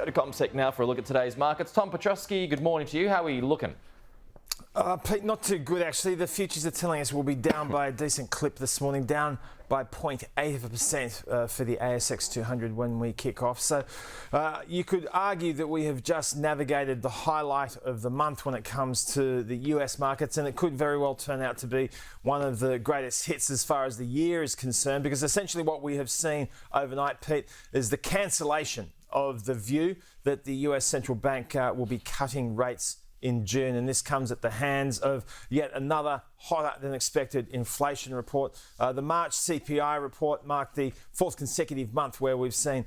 go to CommSec now for a look at today's markets. Tom Piotrowski, good morning to you. How are you looking? Pete, not too good actually. The futures are telling us we'll be down by a decent clip this morning, down by 0.8% for the ASX 200 when we kick off. So you could argue that we have just navigated the highlight of the month when it comes to the US markets, and it could very well turn out to be one of the greatest hits as far as the year is concerned, because essentially what we have seen overnight, Pete, is the cancellation of the view that the US central bank will be cutting rates in June, and this comes at the hands of yet another hotter than expected inflation report. The March CPI report marked the fourth consecutive month where we've seen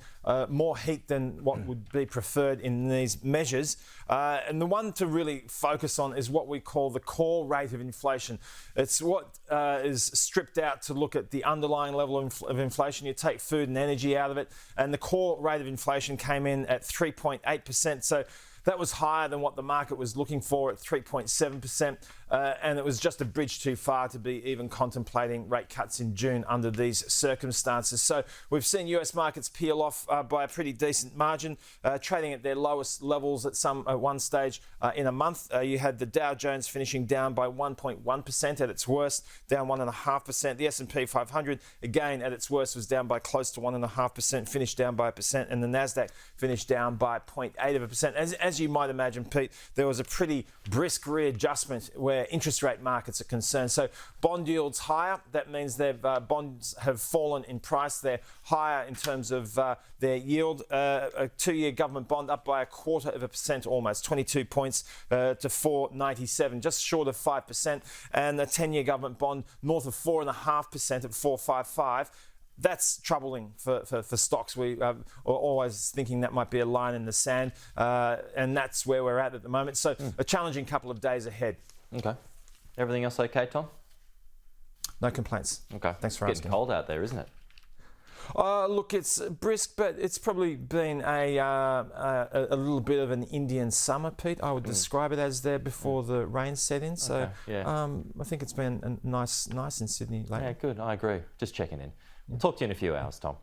more heat than what would be preferred in these measures. And the one to really focus on is what we call the core rate of inflation. It's what is stripped out to look at the underlying level of inflation. You take food and energy out of it, and the core rate of inflation came in at 3.8%. So that was higher than what the market was looking for at 3.7%, and it was just a bridge too far to be even contemplating rate cuts in June under these circumstances. So we've seen US markets peel off by a pretty decent margin, trading at their lowest levels at one stage in a month. You had the Dow Jones finishing down by 1.1% at its worst, down 1.5%. The S&P 500, again at its worst, was down by close to 1.5%, finished down by 1%, and the Nasdaq finished down by 0.8%. As you might imagine, Pete, there was a pretty brisk readjustment where interest rate markets are concerned. So bond yields higher. That means bonds have fallen in price. They're higher in terms of their yield. A two-year government bond up by 0.25%, almost 22 points to 4.97, just short of 5%. And a 10-year government bond north of 4.5% at 4.55. That's troubling for stocks. We are always thinking that might be a line in the sand, and that's where we're at the moment. So a challenging couple of days ahead. Okay. Everything else okay, Tom? No complaints. Okay. Thanks for asking. asking. Getting cold out there, isn't it? Look, it's brisk, but it's probably been a little bit of an Indian summer, Pete. I would describe it as there before the rain set in. So okay, yeah. I think it's been nice in Sydney lately. Yeah, good. I agree. Just checking in. We'll talk to you in a few hours, Tom.